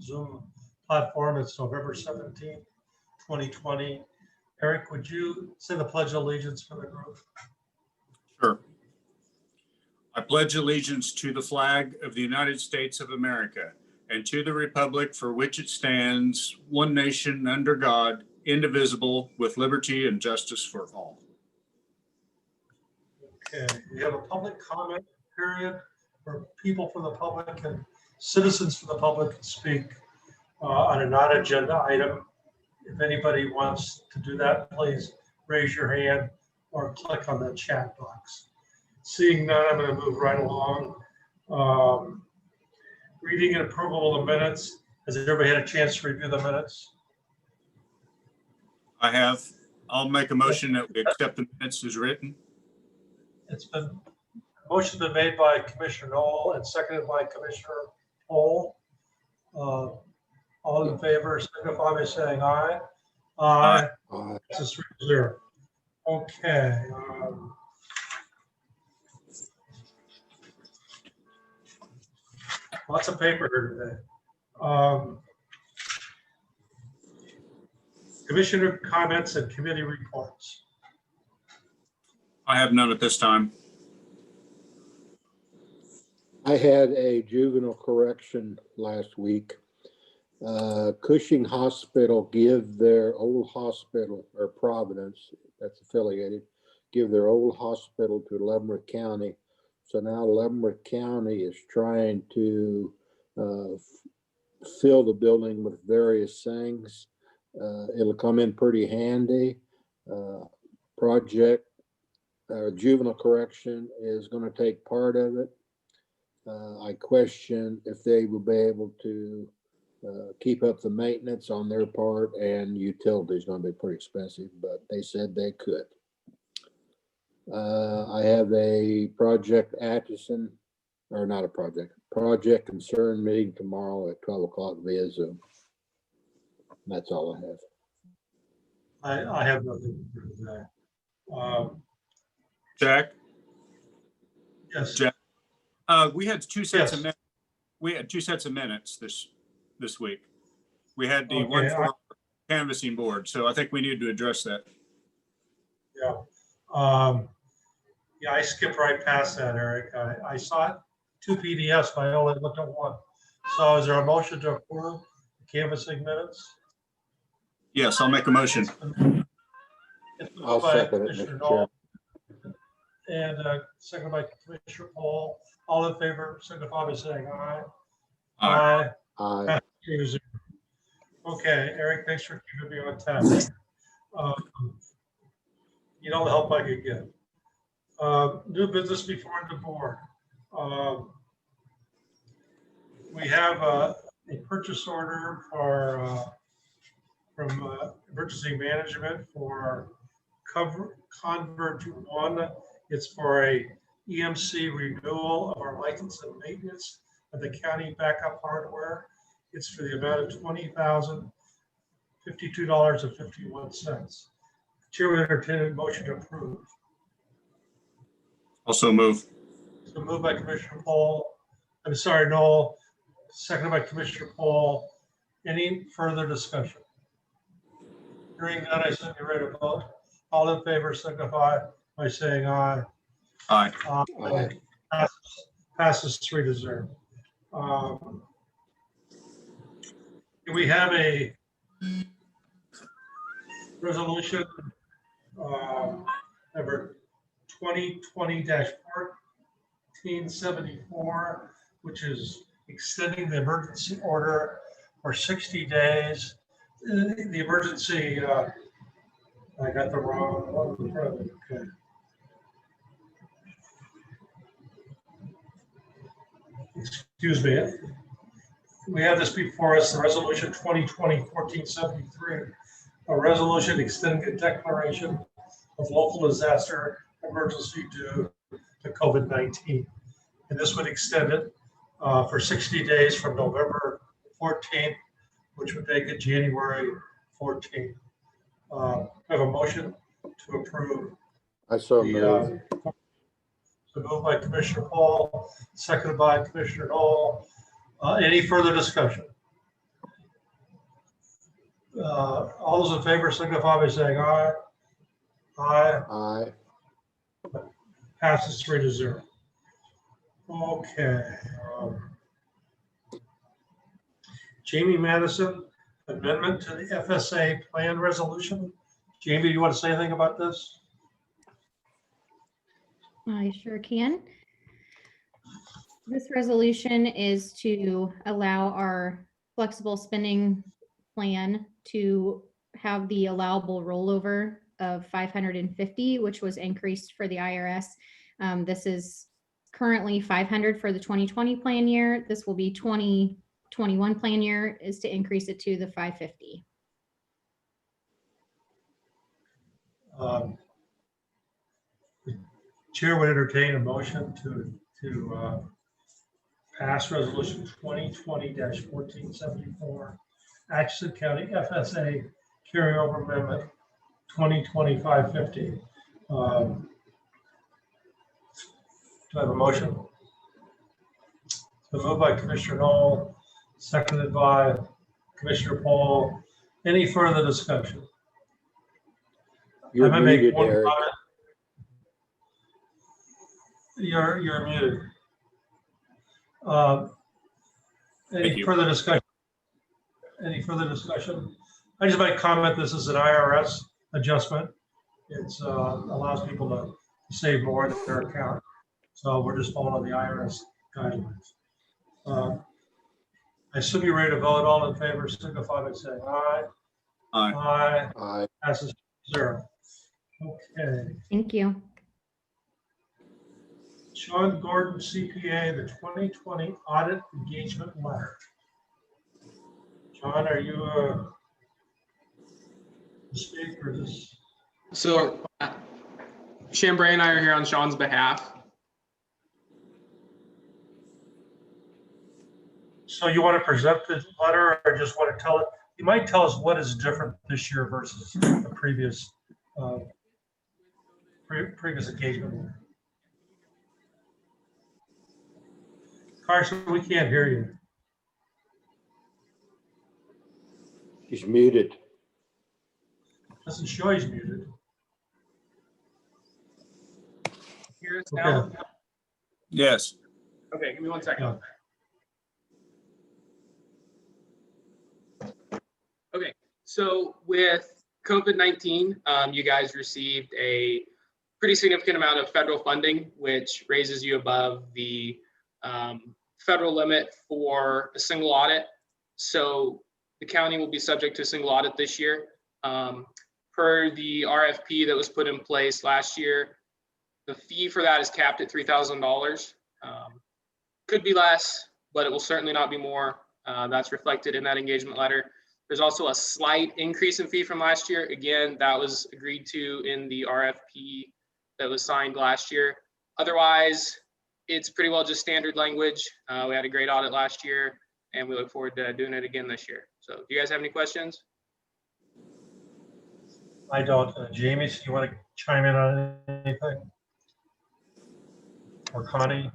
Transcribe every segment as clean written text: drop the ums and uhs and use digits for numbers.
Zoom platform. It's November 17th, 2020. Eric, would you say the Pledge of Allegiance for the group? Sure. I pledge allegiance to the flag of the United States of America and to the republic for which it stands, one nation under God, indivisible, with liberty and justice for all. Okay, we have a public comment period where people from the public and citizens from the public can speak on a non-agenda item. If anybody wants to do that, please raise your hand or click on the chat box. Seeing none, I'm going to move right along. Reading and approval of the minutes. Has everybody had a chance to review the minutes? I have. I'll make a motion that we accept the minutes as written. Motion's been made by Commissioner Knoll and seconded by Commissioner Pohl. All in favor, signify by saying aye. Aye. This is 3-0. Okay. Lots of paper here today. Commissioner comments and committee reports. I have none at this time. I had a juvenile correction last week. Cushing Hospital give their old hospital, or Providence, that's affiliated, give their old hospital to Leavenworth County. So now Leavenworth County is trying to fill the building with various things. It'll come in pretty handy. Juvenile correction is going to take part of it. I question if they will be able to keep up the maintenance on their part, and utilities going to be pretty expensive, but they said they could. I have a project Atchison, or not a project concern meeting tomorrow at 12 o'clock via Zoom. That's all I have. I have nothing for today. Jack? Yes. Jack? We had two sets Yes. of minutes. We had two sets of minutes this week. We had the Okay, one for canvassing board, so I think we need to address that. Yeah. Yeah, I skipped right past that, Eric. I saw 2 PDFs, but I only looked at one. So is there a motion to approve the canvassing minutes? Yes, I'll make a motion. It's moved I'll by second it, Commissioner Mr. Chair. Knoll and seconded by Commissioner Pohl. All in favor, signify by saying aye. Aye. Aye. Okay, Eric, thanks for keeping me on task. You know the help I could get. New business before the board. We have a purchase order from emergency management for Converge 1. It's for a EMC renewal of our license and maintenance of the county backup hardware. It's for the amount of $20,052.51. Chair will entertain a motion to approve. Also move. So moved by Commissioner Pohl. I'm sorry, Knoll. Seconded by Commissioner Pohl. Any further discussion? Hearing none, I send you ready to vote. All in favor signify by saying aye. Aye. Aye. Passes 3-0. We have a resolution number 2020-1474, which is extending the emergency order for 60 days. The emergency, I got the wrong one in front of me. Okay. Excuse me. We have this before us, the resolution 2020-1473, a resolution extending a declaration of local disaster emergency due to COVID-19. And this would extend it for 60 days from November 14th, which would make it January 14th. I have a motion to approve. I so move. So moved by Commissioner Pohl, seconded by Commissioner Knoll. Any further discussion? All those in favor signify by saying aye. Aye. Aye. Passes 3-0. Okay. Jamie Madison, amendment to the FSA plan resolution. Jamie, do you want to say anything about this? I sure can. This resolution is to allow our flexible spending plan to have the allowable rollover of 550, which was increased for the IRS. This is currently 500 for the 2020 plan year. This will be 2021 plan year is to increase it to the 550. The chair would entertain a motion to pass resolution 2020-1474, Atchison County FSA carryover amendment 2020-550. Do I have a motion? So moved by Commissioner Knoll, seconded by Commissioner Paul. Any further discussion? You're I might make muted, one Eric. comment. You're muted. Thank Any you. further discussion? Any further discussion? I just might comment, this is an IRS adjustment. It's allows people to save more in their account. So we're just following the IRS guidelines. I assume you're ready to vote. All in favor, signify by saying aye. Aye. Aye. Aye. Passes 0. Okay. Thank you. Sean Gordon, CPA, the 2020 audit engagement letter. John, are you to speak or just? So Chambray and I are here on Sean's behalf. So you want to present the letter or just want to tell it? You might tell us what is different this year versus the previous previous engagement letter. Carson, we can't hear you. He's muted. Doesn't show he's muted. Hear us now? Okay. Yes. Okay, give me 1 second. Yeah. Okay, so with COVID-19, you guys received a pretty significant amount of federal funding, which raises you above the federal limit for a single audit. So the county will be subject to a single audit this year. Per the RFP that was put in place last year, the fee for that is capped at $3,000. Could be less, but it will certainly not be more. That's reflected in that engagement letter. There's also a slight increase in fee from last year. Again, that was agreed to in the RFP that was signed last year. Otherwise, it's pretty well just standard language. We had a great audit last year, and we look forward to doing it again this year. So do you guys have any questions? I don't. Jamie, do you want to chime in on anything? Or Connie,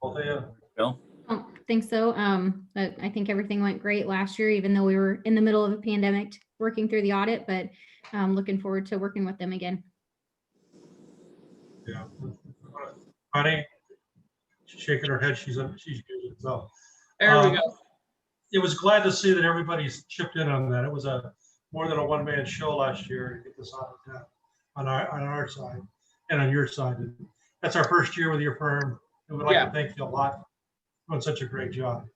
both of you? Bill? I don't think so. But I think everything went great last year, even though we were in the middle of a pandemic working through the audit, but looking forward to working with them again. Yeah. Connie, she's shaking her head. She's muted. So There we go. it was glad to see that everybody's chipped in on that. It was a more than a one-man show last year to get this audit done on our side and on your side. And that's our first year with your firm, and we'd like Yeah. to thank you a lot for doing such a great job.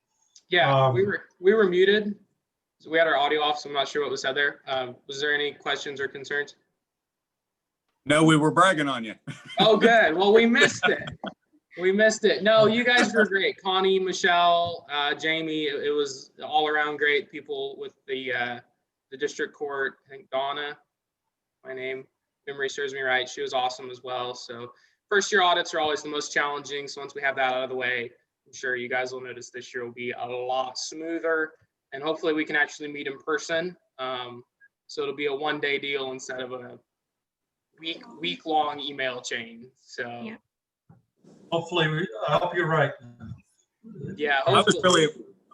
Yeah, we were muted. So we had our audio off, so I'm not sure what was said there. Was there any questions or concerns? No, we were bragging on you. Oh, good. Well, we missed it. We missed it. No, you guys were great. Connie, Michelle, Jamie, it was all around great. People with the district court, I think Donna, my memory serves me right. She was awesome as well. So first year audits are always the most challenging. So once we have that out of the way, I'm sure you guys will notice this year will be a lot smoother, and hopefully we can actually meet in person. So it'll be a one-day deal instead of a week-long email chain. So Yeah. Hopefully, I hope you're right. yeah, I was hopefully.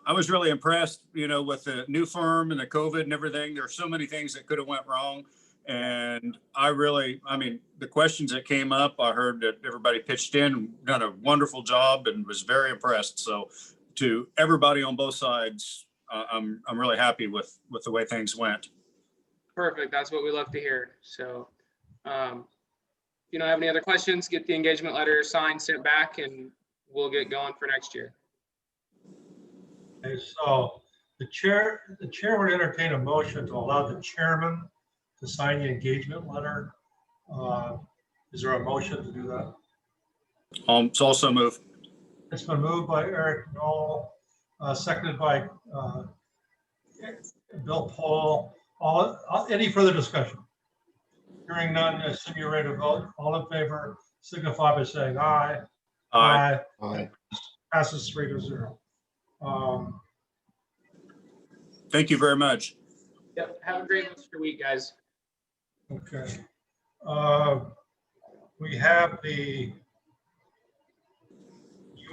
I was really impressed, with the new firm and the COVID and everything. There are so many things that could have went wrong. And the questions that came up, I heard that everybody pitched in and done a wonderful job and was very impressed. So to everybody on both sides, I'm really happy with the way things went. Perfect. That's what we love to hear. So, if you don't have any other questions, get the engagement letter signed, sent back, and we'll get going for next year. Okay, so the chair would entertain a motion to allow the chairman to sign the engagement letter. Is there a motion to do that? It's also moved. It's been moved by Eric Knoll, seconded by Bill Paul. Any further discussion? Hearing none, I assume you're ready to vote. All in favor, signify by saying aye. Aye. Aye. Passes 3-0. Thank you very much. Yep. Have a great rest of your week, guys. Okay. We have the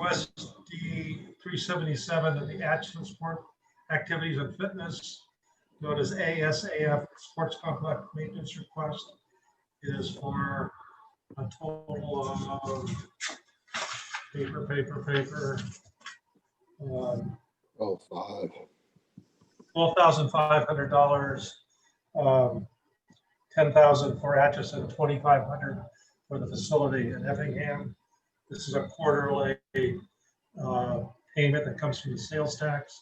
USD 377 of the Atchison Sport Activities and Fitness, known as ASAF Sports Complex Maintenance Request. It is for a total of paper. $12,500, $10,000 for Atchison, $2,500 for the facility in Effingham. This is a quarterly payment that comes from the sales tax,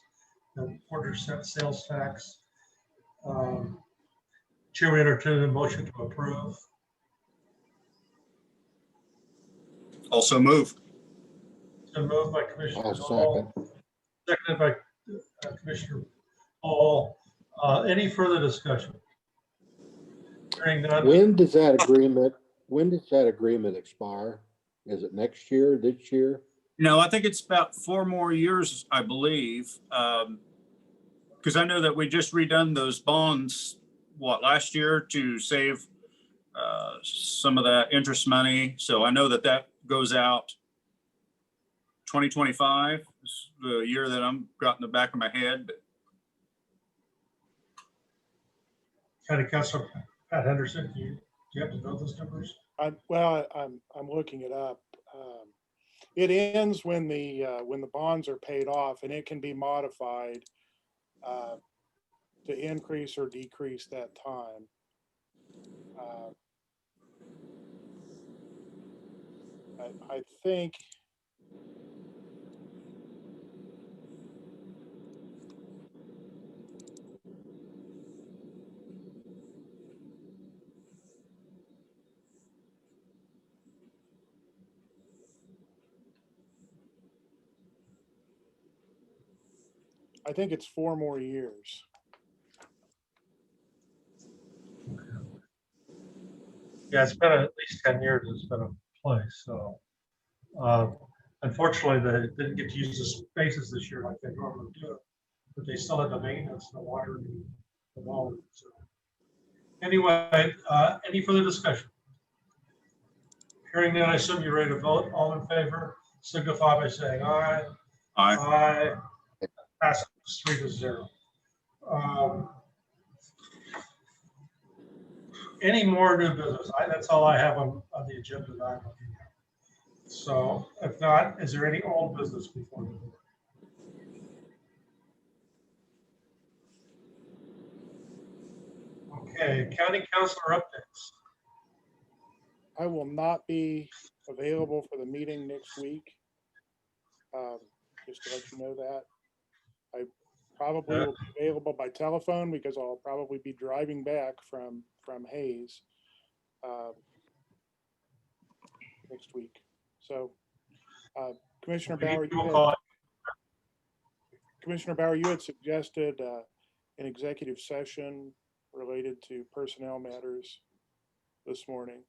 the 4% sales tax. Chair will entertain a motion to approve. Also move. It's been moved by Commissioner I'll Knoll, seconded by Commissioner Paul. Any further discussion? Hearing none. When does that agreement expire? Is it next year, this year? No, I think it's about 4 more years, I believe. Because I know that we just redone those bonds, last year to save some of that interest money. So I know that goes out 2025, is the year that I'm got in the back of my head. County Councilor Pat Henderson, do you have to know those numbers? I'm looking it up. It ends when the bonds are paid off, and it can be modified to increase or decrease that time. I think it's 4 more years. Yeah, it's been at least 10 years it's been in place, so. Unfortunately, they didn't get to use the spaces this year like they normally do, but they still had the maintenance, the water, and the wall. So. Anyway, any further discussion? Hearing none, I assume you're ready to vote. All in favor, signify by saying aye. Aye. Aye. Passes 3-0. Any more new business? That's all I have on the agenda that I'm looking at. So if not, is there any old business before the board? Okay, county councilor updates. I will not be available for the meeting next week. Just to let you know that. I probably will be available by telephone because I'll probably be driving back from Hayes next week. So, Commissioner Bauer, you had suggested an executive session related to personnel matters this morning.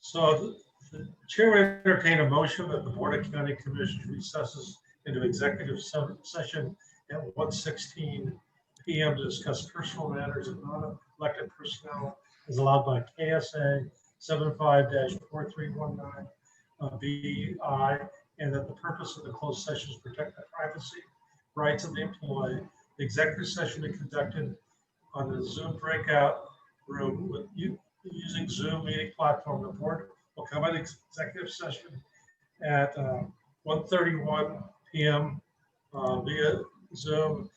So the chair will entertain a motion that the Board of County Commissioners recesses into executive session at 1:16 p.m. to discuss personal matters of non-elected personnel as allowed by K.S.A. 75-4319 BI, and that the purpose of the closed session is to protect the privacy rights of the employee. The executive session is conducted on the Zoom breakout room with using Zoom meeting platform. The board will come out of executive session at 1:31 p.m. Via Zoom.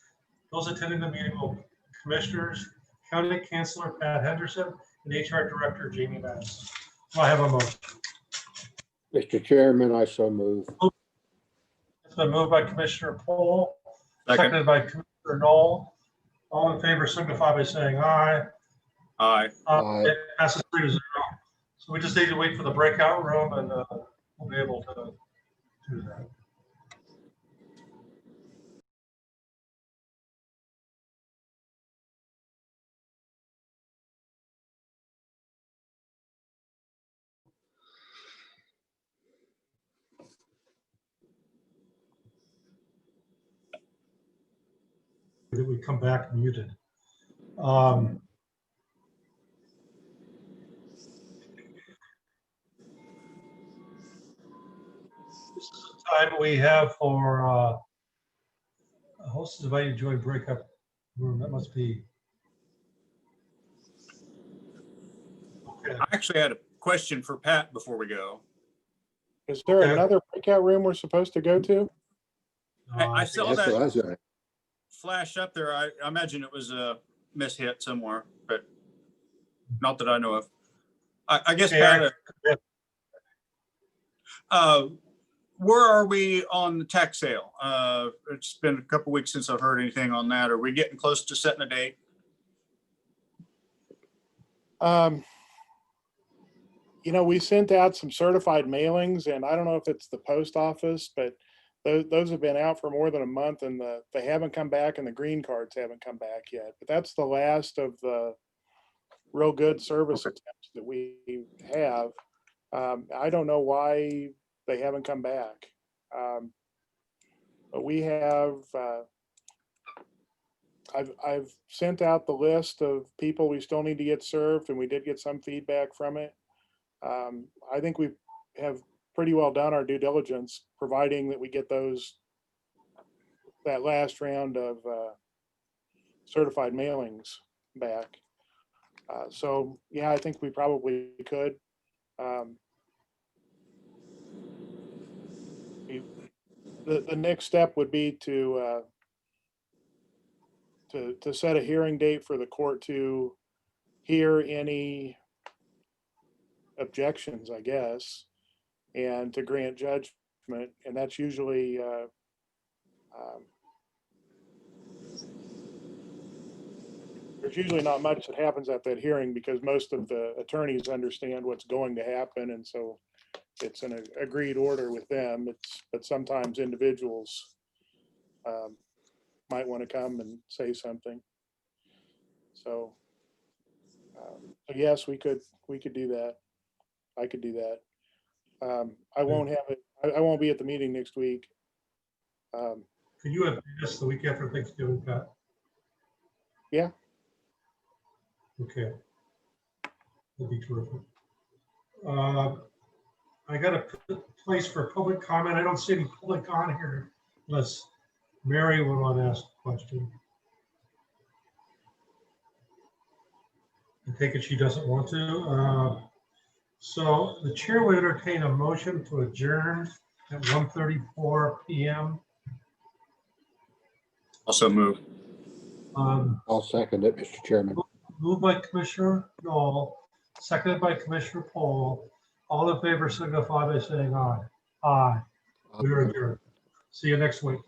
Those attending the meeting will be commissioners, County Councilor Pat Henderson, and HR Director Jamie Bass. Do I have a motion? Mr. Chairman, I so move. It's been moved by Commissioner Poole, Second. seconded by Commissioner Knoll. All in favor signify by saying aye. Aye. Aye. It passes 3-0. So we just need to wait for the breakout room and we'll be able to do that. Did we come back muted? This is the time we have for hosts invited to join breakup room. That must be. Okay. I actually had a question for Pat before we go. Is there Okay. another breakout room we're supposed to go to? I saw That's what I that said. flash up there. I imagine it was a mishit somewhere, but not that I know of. I guess, Okay, Pat, where are we on the tax sale? It's been a couple weeks since I've heard anything on that. Are we getting close to setting a date? You know, we sent out some certified mailings, and I don't know if it's the post office, but those have been out for more than a month, and they haven't come back, and the green cards haven't come back yet. But that's the last of the real good service attempts that we have. I don't know why they haven't come back. But we have, I've sent out the list of people we still need to get served, and we did get some feedback from it. I think we have pretty well done our due diligence, providing that we get that last round of certified mailings back. So yeah, I think we probably could. The next step would be to set a hearing date for the court to hear any objections, I guess, and to grant judgment. And that's usually there's usually not much that happens at that hearing because most of the attorneys understand what's going to happen, and so it's an agreed order with them. But sometimes individuals might want to come and say something. So yes, we could do that. I could do that. I won't have it. I won't be at the meeting next week. Can you have this the week after Thanksgiving, Pat? Yeah. Okay. That'd be terrific. I got a place for public comment. I don't see any public on here unless Mary would want to ask a question. I take it she doesn't want to. So the chair would entertain a motion to adjourn at 1:34 p.m. Also move. I'll second it, Mr. Chairman. Moved by Commissioner Knoll, seconded by Commissioner Poole. All in favor signify by saying aye. Aye. We are adjourned. See you next week.